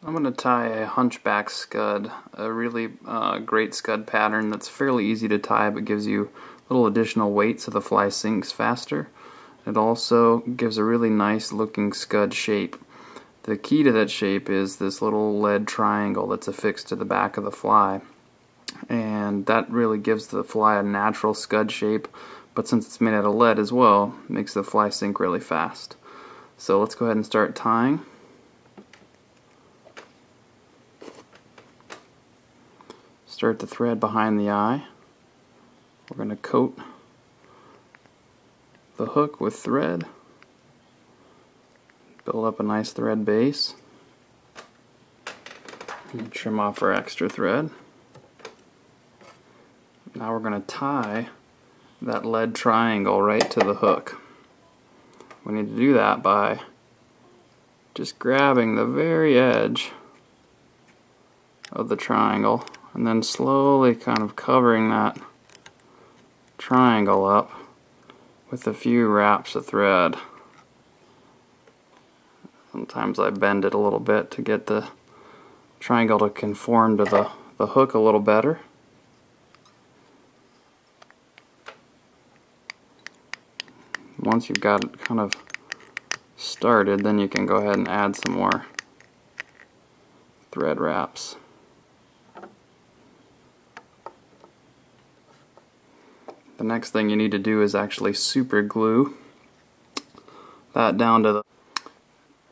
I'm going to tie a Hunchback Scud, a really great Scud pattern that's fairly easy to tie but gives you a little additional weight so the fly sinks faster. It also gives a really nice looking Scud shape. The key to that shape is this little lead triangle that's affixed to the back of the fly, and that really gives the fly a natural Scud shape, but since it's made out of lead as well, it makes the fly sink really fast. So let's go ahead and start tying. Start the thread behind the eye. We're going to coat the hook with thread, build up a nice thread base, and trim off our extra thread. Now we're going to tie that lead triangle right to the hook. We need to do that by just grabbing the very edge of the triangle and then slowly kind of covering that triangle up with a few wraps of thread. Sometimes I bend it a little bit to get the triangle to conform to the hook a little better. Once you've got it kind of started, then you can go ahead and add some more thread wraps. The next thing you need to do is actually super glue that down to the...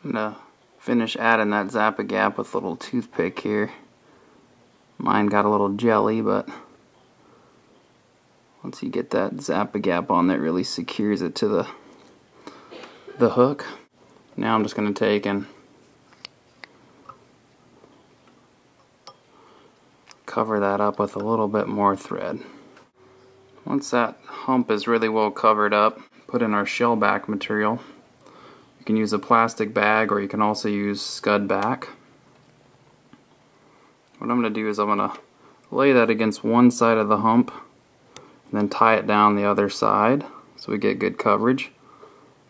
I'm going to finish adding that Zap-A-Gap with a little toothpick here. Mine got a little jelly, but once you get that Zap-A-Gap on, that really secures it to the hook. Now I'm just going to take and cover that up with a little bit more thread. Once that hump is really well covered up, put in our shell back material. You can use a plastic bag, or you can also use Scud back. What I'm going to do is I'm going to lay that against one side of the hump and then tie it down the other side so we get good coverage.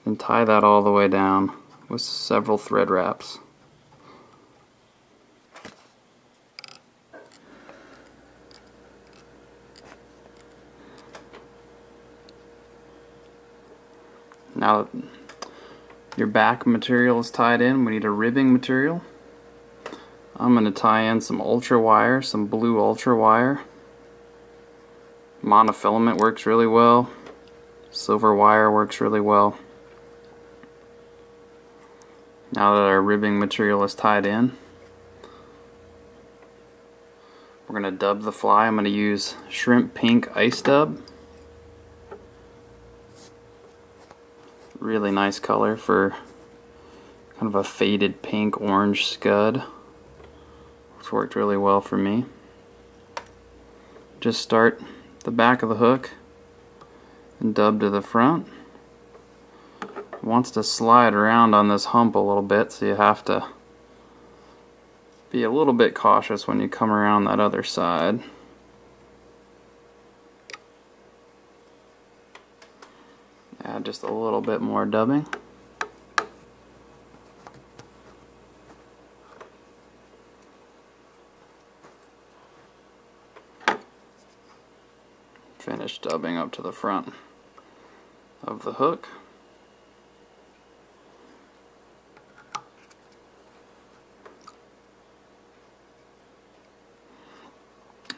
Then tie that all the way down with several thread wraps. Now that your back material is tied in, we need a ribbing material. I'm going to tie in some ultra wire, some blue ultra wire. Monofilament works really well. Silver wire works really well. Now that our ribbing material is tied in, we're going to dub the fly. I'm going to use Shrimp Pink Ice Dub. Really nice color for kind of a faded pink orange Scud. It's worked really well for me. Just start the back of the hook and dub to the front. It wants to slide around on this hump a little bit, so you have to be a little bit cautious when you come around that other side. Add just a little bit more dubbing. Finish dubbing up to the front of the hook.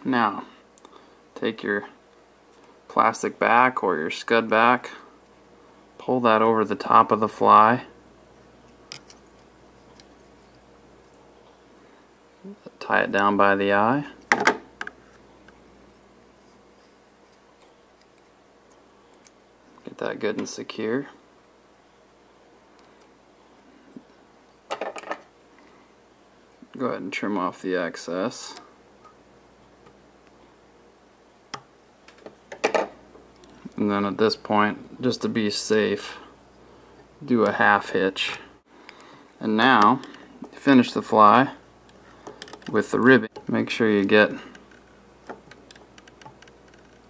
Now, take your plastic back or your Scud back, pull that over the top of the fly, tie it down by the eye. Get that good and secure. Go ahead and trim off the excess. And then at this point, just to be safe, do a half hitch. And now, finish the fly with the ribbing. Make sure you get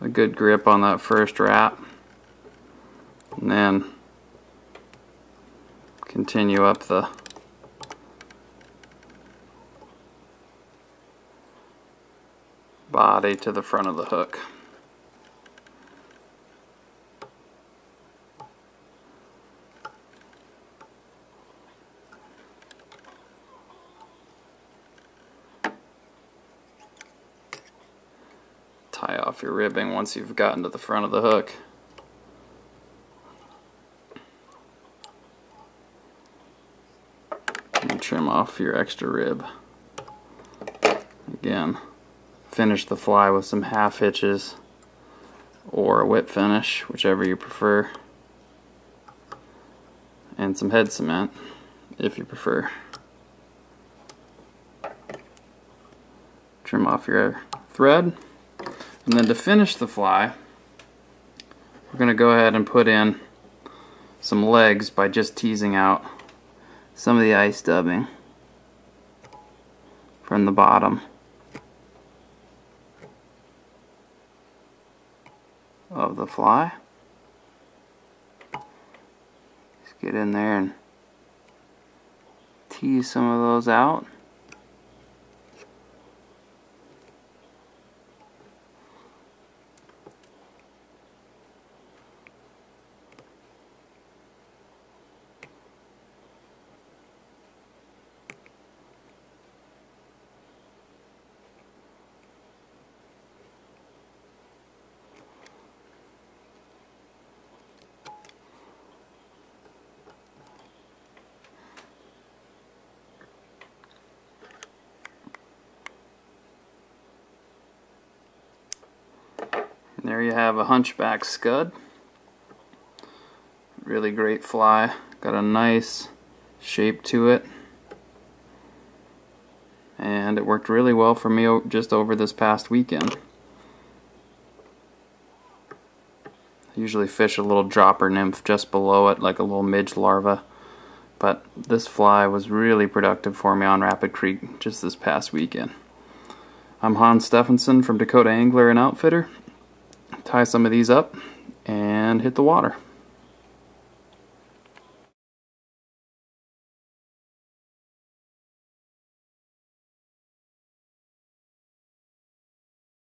a good grip on that first wrap, and then continue up the body to the front of the hook. Tie off your ribbing once you've gotten to the front of the hook. And trim off your extra rib. Again, finish the fly with some half hitches or a whip finish, whichever you prefer, and some head cement if you prefer. Trim off your thread. And then to finish the fly, we're going to go ahead and put in some legs by just teasing out some of the ice dubbing from the bottom of the fly. Just get in there and tease some of those out. And there you have a Hunchback Scud. Really great fly. Got a nice shape to it. And it worked really well for me just over this past weekend. I usually fish a little dropper nymph just below it, like a little midge larva. But this fly was really productive for me on Rapid Creek just this past weekend. I'm Stephenson from Dakota Angler and Outfitter. Tie some of these up and hit the water.